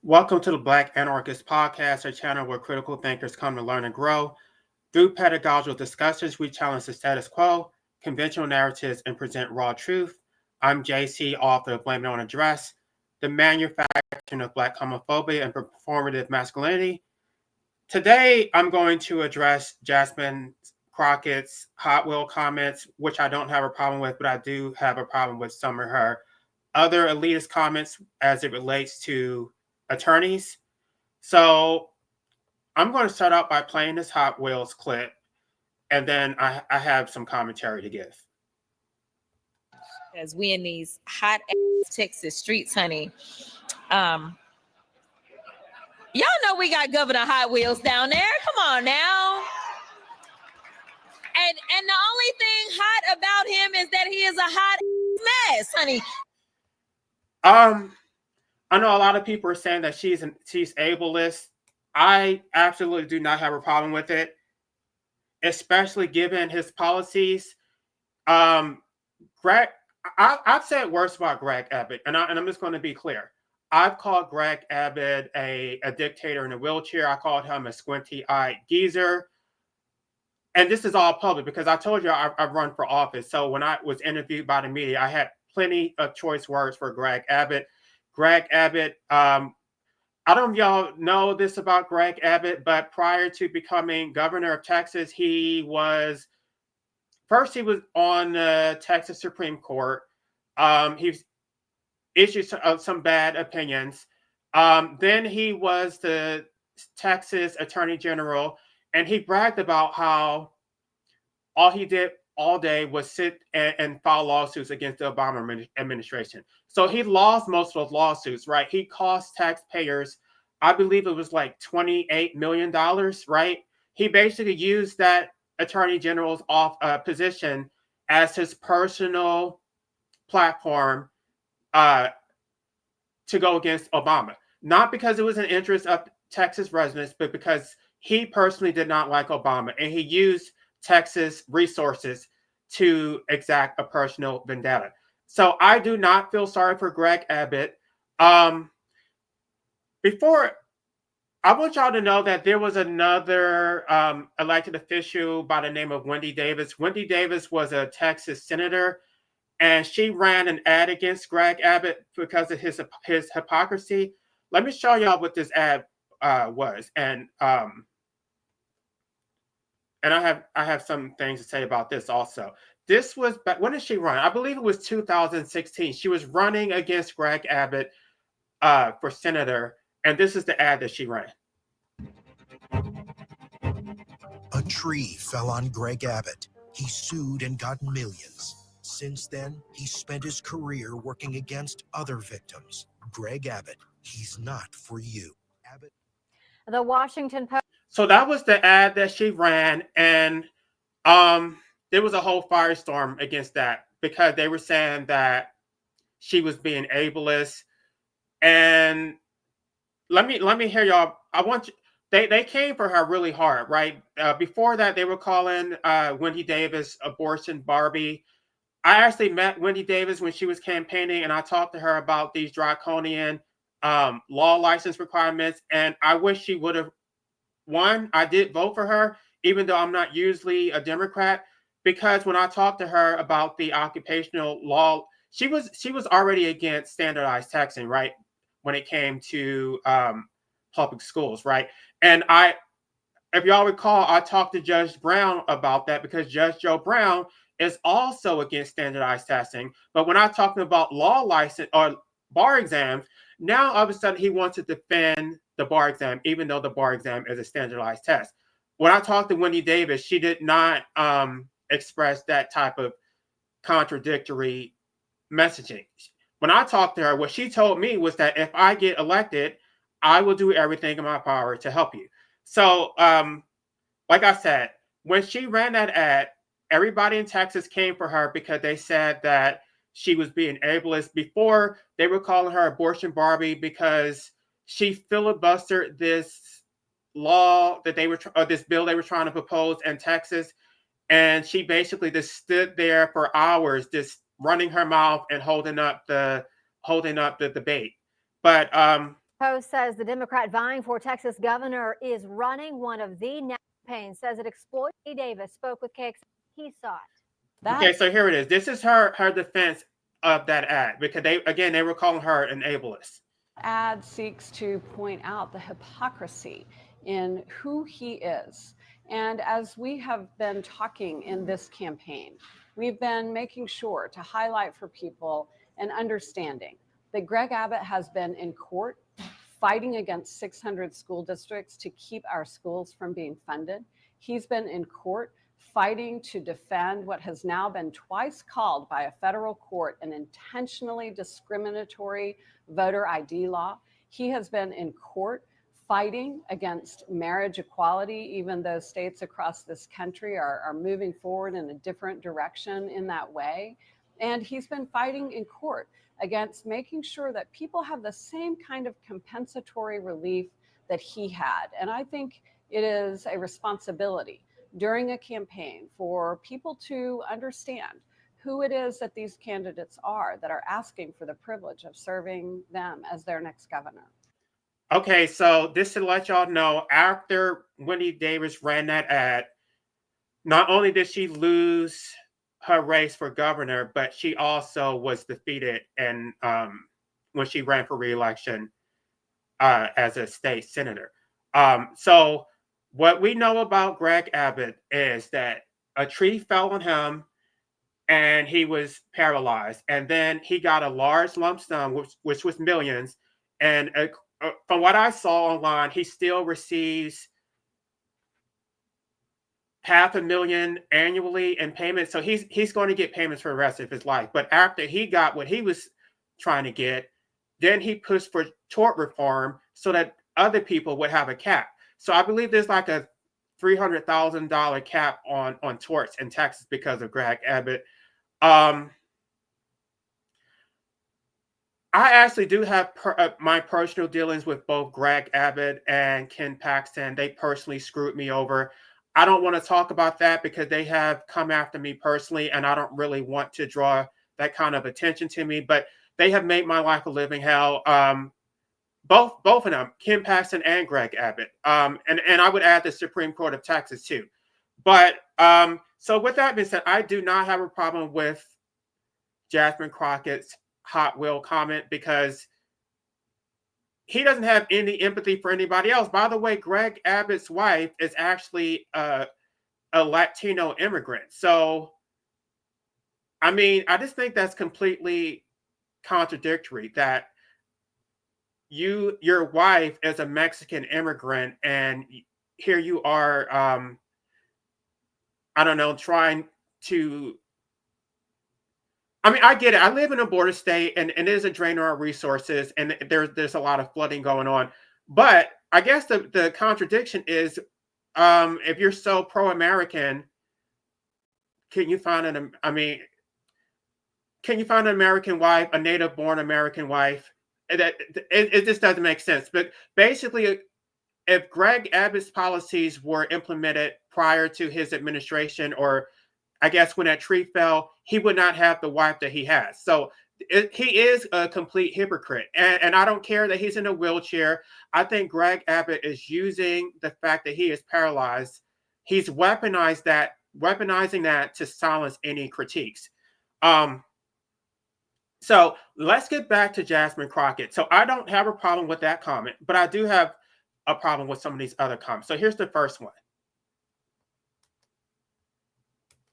Welcome to the Black Anarchist Podcast, a channel where critical thinkers come to learn and grow. Through pedagogical discussions, we challenge the status quo, conventional narratives, and present raw truth. I'm JC, author of Blame It on Address, The Manufacturing of Black Homophobia and Performative Masculinity. Today, I'm going to address Jasmine Crockett's Hot Wheel comments, which I don't have a problem with, but I do have a problem with some of her other elitist comments as it relates to attorneys. So I'm going to start out by playing this Hot Wheels clip, and then I have some commentary to give. As we in these hot ass Texas streets, honey. Y'all know we got Governor Hot Wheels down there. Come on now. And the only thing hot about him is that he is a hot mess, honey. I know a lot of people are saying that she's ableist. I absolutely do not have a problem with it, especially given his policies. Greg, I've said worse about Greg Abbott, and I'm just going to be clear. I've called Greg Abbott a dictator in a wheelchair. I called him a squinty-eyed geezer. And this is all public because I told you I've run for office. So when I was interviewed by the media, I had plenty of choice words for Greg Abbott. Greg Abbott, I don't know if y'all know this about Greg Abbott, but prior to becoming governor of Texas, he was on the Texas Supreme Court. He issued some bad opinions. Then he was the Texas Attorney General, and he bragged about how all he did all day was sit and file lawsuits against the Obama administration. So he lost most of those lawsuits, right? He cost taxpayers, I believe it was like $28 million, right? He basically used that attorney general's position as his personal platform to go against Obama. Not because it was an interest of Texas residents, but because he personally did not like Obama, and he used Texas resources to exact a personal vendetta. So I do not feel sorry for Greg Abbott. Before, I want y'all to know that there was another elected official by the name of Wendy Davis. Wendy Davis was a Texas senator, and she ran an ad against Greg Abbott because of his hypocrisy. Let me show y'all what this ad was, and I have some things to say about this also. This was when did she run? I believe it was 2016. She was running against Greg Abbott for senator, and this is the ad that she ran. A tree fell on Greg Abbott. He sued and got millions. Since then, he spent his career working against other victims. Greg Abbott, he's not for you. Abbott. The Washington Post. So that was the ad that she ran, and there was a whole firestorm against that because they were saying that she was being ableist. And let me hear y'all. I want you. They came for her really hard, right? Before that, they were calling Wendy Davis abortion Barbie. I actually met Wendy Davis when she was campaigning, and I talked to her about these draconian law license requirements. And I wish she would have won. I did vote for her, even though I'm not usually a Democrat, because when I talked to her about the occupational law, she was already against standardized testing, right? When it came to public schools, right? And if y'all recall, I talked to Judge Brown about that because Judge Joe Brown is also against standardized testing. But when I'm talking about law license or bar exams, now all of a sudden he wants to defend the bar exam, even though the bar exam is a standardized test. When I talked to Wendy Davis, she did not express that type of contradictory messaging. When I talked to her, what she told me was that if I get elected, I will do everything in my power to help you. So, like I said, when she ran that ad, everybody in Texas came for her because they said that she was being ableist. Before, they were calling her abortion Barbie because she filibustered this law that this bill they were trying to propose in Texas, and she basically just stood there for hours, running her mouth and holding up the debate. But Post says the Democrat vying for Texas governor is running one of the campaigns. Says it exploits. Davis spoke with KX. He saw it. Okay, so here it is. This is her defense of that ad, because they were calling her an ableist. Ad seeks to point out the hypocrisy in who he is. And as we have been talking in this campaign, we've been making sure to highlight for people an understanding that Greg Abbott has been in court fighting against 600 school districts to keep our schools from being funded. He's been in court fighting to defend what has now been twice called by a federal court an intentionally discriminatory voter ID law. He has been in court fighting against marriage equality, even though states across this country are moving forward in a different direction in that way. And he's been fighting in court against making sure that people have the same kind of compensatory relief that he had. And I think it is a responsibility during a campaign for people to understand who it is that these candidates are that are asking for the privilege of serving them as their next governor. Okay, so just to let y'all know, after Wendy Davis ran that ad, not only did she lose her race for governor, but she also was defeated and when she ran for re-election as a state senator. So what we know about Greg Abbott is that a tree fell on him and he was paralyzed. And then he got a large lump sum, which was millions. And from what I saw online, he still receives $500,000 annually in payments. So he's going to get payments for the rest of his life. But after he got what he was trying to get, then he pushed for tort reform so that other people would have a cap. So I believe there's like a $300,000 cap on torts in Texas because of Greg Abbott. I actually do have my personal dealings with both Greg Abbott and Ken Paxton. They personally screwed me over. I don't want to talk about that because they have come after me personally, and I don't really want to draw that kind of attention to me. But they have made my life a living hell. Both of them, Ken Paxton and Greg Abbott, and I would add the Supreme Court of Texas too. But so with that being said, I do not have a problem with Jasmine Crockett's Hot Wheel comment because he doesn't have any empathy for anybody else. By the way, Greg Abbott's wife is actually a Latino immigrant. So, I mean, I just think that's completely contradictory that your wife is a Mexican immigrant and here you are, I don't know, trying to, I mean, I get it. I live in a border state and it is a drain on our resources and there's a lot of flooding going on. But I guess the contradiction is if you're so pro-American, can you find an American wife, a native-born American wife? It just doesn't make sense. But basically, if Greg Abbott's policies were implemented prior to his administration, or I guess when that tree fell, he would not have the wife that he has. So he is a complete hypocrite. And I don't care that he's in a wheelchair. I think Greg Abbott is using the fact that he is paralyzed. He's weaponizing that to silence any critiques. So let's get back to Jasmine Crockett. So I don't have a problem with that comment, but I do have a problem with some of these other comments. So here's the first one.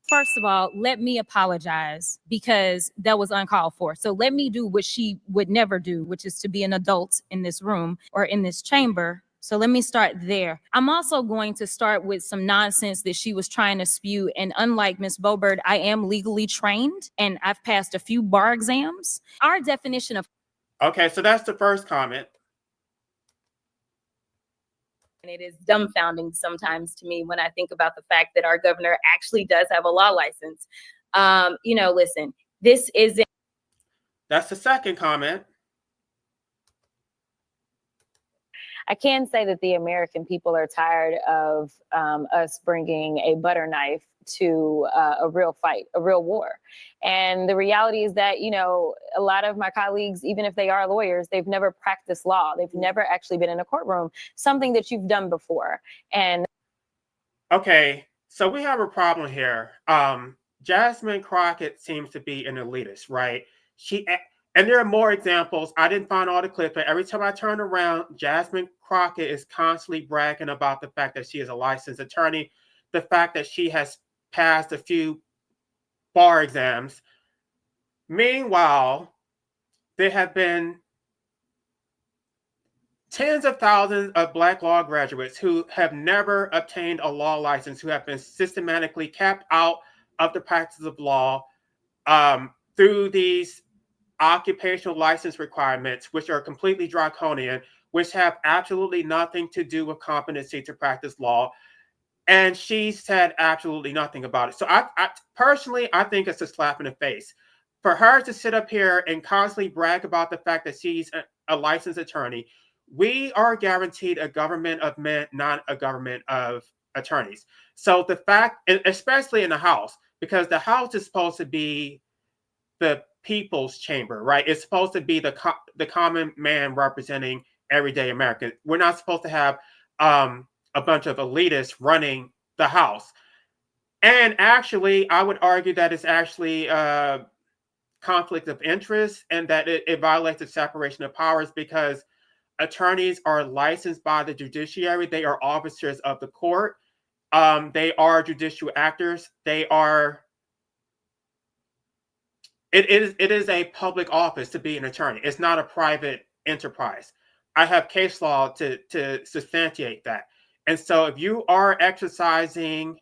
First of all, let me apologize because that was uncalled for. So let me do what she would never do, which is to be an adult in this room or in this chamber. So let me start there. I'm also going to start with some nonsense that she was trying to spew. And unlike Ms. Boebert, I am legally trained and I've passed a few bar exams. Our definition of— Okay, so that's the first comment. And it is dumbfounding sometimes to me when I think about the fact that our governor actually does have a law license. Listen, this isn't— That's the second comment. I can say that the American people are tired of us bringing a butter knife to a real fight, a real war. And the reality is that, you know, a lot of my colleagues, even if they are lawyers, they've never practiced law. They've never actually been in a courtroom, something that you've done before. And Okay, so we have a problem here. Jasmine Crockett seems to be an elitist, right? And there are more examples. I didn't find all the clips, but every time I turn around, Jasmine Crockett is constantly bragging about the fact that she is a licensed attorney, the fact that she has passed a few bar exams. Meanwhile, there have been tens of thousands of Black law graduates who have never obtained a law license, who have been systematically kept out of the practice of law through these occupational license requirements, which are completely draconian, which have absolutely nothing to do with competency to practice law. And she said absolutely nothing about it. So I personally, I think it's a slap in the face for her to sit up here and constantly brag about the fact that she's a licensed attorney. We are guaranteed a government of men, not a government of attorneys. So the fact, especially in the House, because the House is supposed to be the people's chamber, right? It's supposed to be the common man representing everyday Americans. We're not supposed to have a bunch of elitists running the House. And actually, I would argue that it's actually a conflict of interest and that it violates the separation of powers because attorneys are licensed by the judiciary. They are officers of the court. They are judicial actors. They are. It is a public office to be an attorney. It's not a private enterprise. I have case law to substantiate that. And so if you are exercising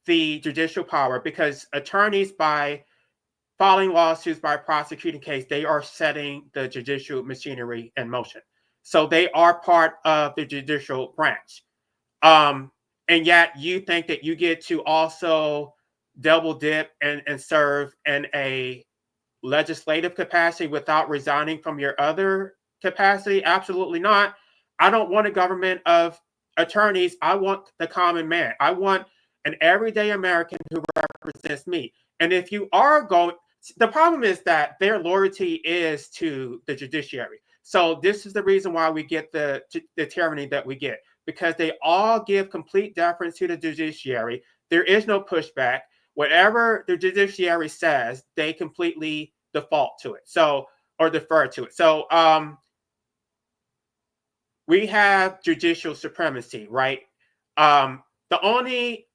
the judicial power, because attorneys, by filing lawsuits, by prosecuting case, they are setting the judicial machinery in motion. So they are part of the judicial branch. And yet you think that you get to also double dip and serve in a legislative capacity without resigning from your other capacity? Absolutely not. I don't want a government of attorneys. I want the common man. I want an everyday American who represents me. And if you are going, the problem is that their loyalty is to the judiciary. So this is the reason why we get the tyranny that we get, because they all give complete deference to the judiciary. There is no pushback. Whatever the judiciary says, they completely default to it. So, or defer to it. So we have judicial supremacy, right? The only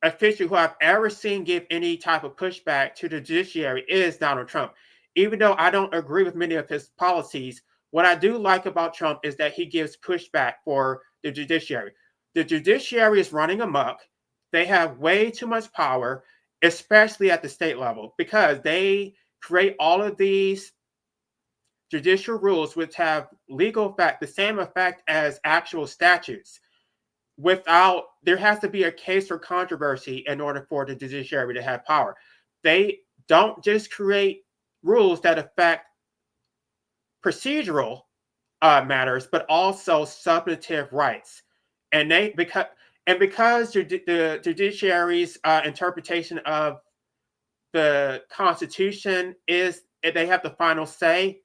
official who I've ever seen give any type of pushback to the judiciary is Donald Trump. Even though I don't agree with many of his policies, what I do like about Trump is that he gives pushback for the judiciary. The judiciary is running amok. They have way too much power, especially at the state level, because they create all of these judicial rules which have legal effect, the same effect as actual statutes. Without, there has to be a case or controversy in order for the judiciary to have power. They don't just create rules that affect procedural matters, but also substantive rights. And because the judiciary's interpretation of the Constitution is they have the final say,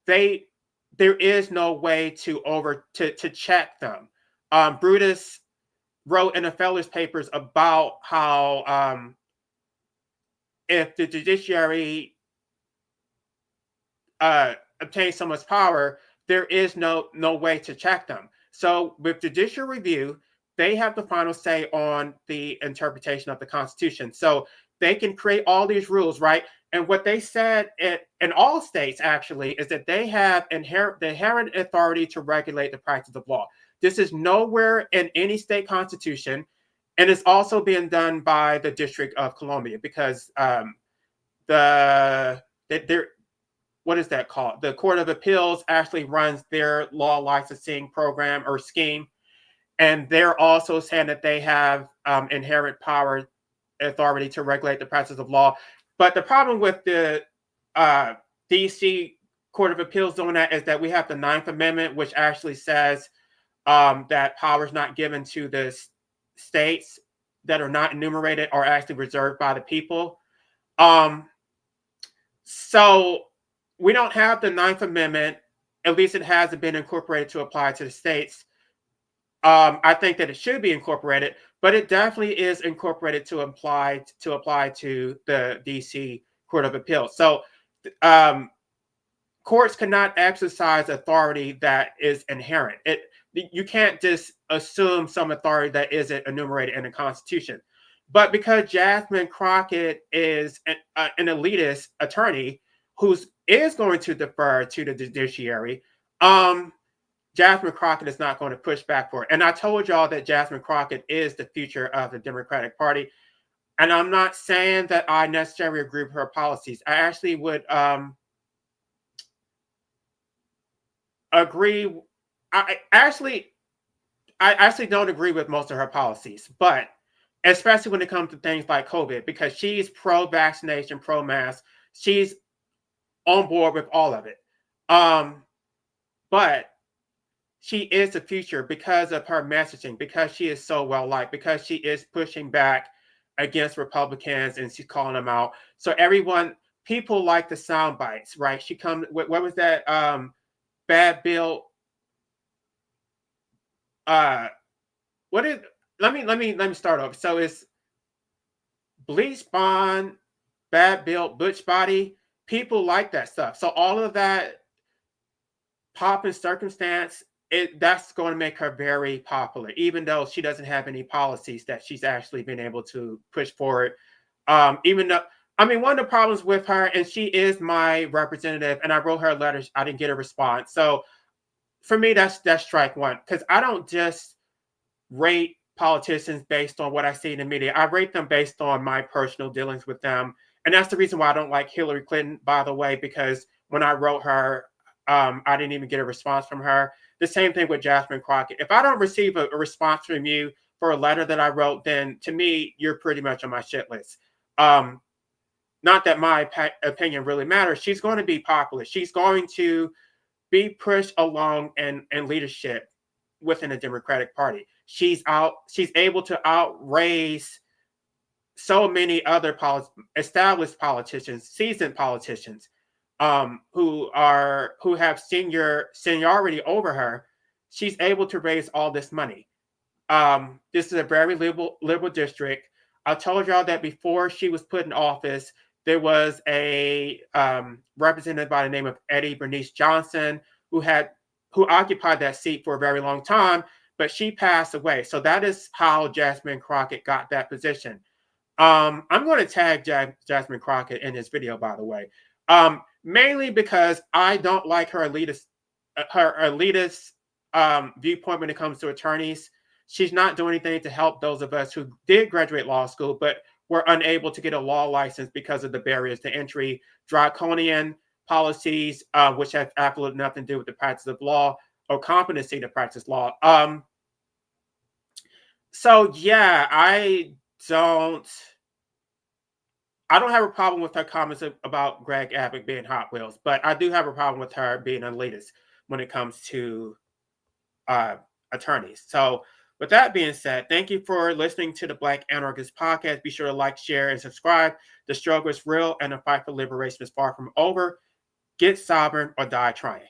there is no way to check them. Brutus wrote in the Feller's Papers about how if the judiciary obtains so much power, there is no way to check them. So with judicial review, they have the final say on the interpretation of the Constitution. So they can create all these rules, right? And what they said in all states actually is that they have the inherent authority to regulate the practice of law. This is nowhere in any state constitution, and it's also being done by the District of Columbia because what is that called? The Court of Appeals actually runs their law licensing program or scheme, and they're also saying that they have inherent power, authority to regulate the practice of law. But the problem with the DC Court of Appeals doing that is that we have the Ninth Amendment, which actually says that power is not given to the states that are not enumerated or actually reserved by the people. So we don't have the Ninth Amendment. At least it hasn't been incorporated to apply to the states. I think that it should be incorporated, but it definitely is incorporated to apply to the DC Court of Appeals. So courts cannot exercise authority that is inherent. You can't just assume some authority that isn't enumerated in the Constitution. But because Jasmine Crockett is an elitist attorney who is going to defer to the judiciary, Jasmine Crockett is not going to push back for it. And I told y'all that Jasmine Crockett is the future of the Democratic Party. And I'm not saying that I necessarily agree with her policies. I actually would agree. I actually don't agree with most of her policies, but especially when it comes to things like COVID, because she's pro-vaccination, pro-mask. She's on board with all of it. But she is the future because of her messaging, because she is so well liked, because she is pushing back against Republicans and she's calling them out. So people like the sound bites, right? She comes, what was that? Bad Bill. What is? Let me start over. So it's Bleach Bond, Bad Bill, Butch Body. People like that stuff. So all of that pop and circumstance, that's going to make her very popular, even though she doesn't have any policies that she's actually been able to push forward. Even though, I mean, one of the problems with her, and she is my representative, and I wrote her letters, I didn't get a response. So for me, that's strike one, because I don't just rate politicians based on what I see in the media. I rate them based on my personal dealings with them. And that's the reason why I don't like Hillary Clinton, by the way, because when I wrote her, I didn't even get a response from her. The same thing with Jasmine Crockett. If I don't receive a response from you for a letter that I wrote, then to me, you're pretty much on my shit list. Not that my opinion really matters. She's going to be popular. She's going to be pushed along in leadership within the Democratic Party. She's able to outraise so many other established politicians, seasoned politicians, who have seniority over her. She's able to raise all this money. This is a very liberal district. I told y'all that before she was put in office, there was a representative by the name of Eddie Bernice Johnson who occupied that seat for a very long time, but she passed away. So that is how Jasmine Crockett got that position. I'm going to tag Jasmine Crockett in this video, by the way, mainly because I don't like her elitist viewpoint when it comes to attorneys. She's not doing anything to help those of us who did graduate law school, but were unable to get a law license because of the barriers to entry, draconian policies, which have absolutely nothing to do with the practice of law or competency to practice law. So yeah, I don't have a problem with her comments about Greg Abbott being Hotwheels, but I do have a problem with her being an elitist when it comes to attorneys. So with that being said, thank you for listening to the Black Anarchist Podcast. Be sure to like, share, and subscribe. The struggle is real, and the fight for liberation is far from over. Get sovereign or die trying.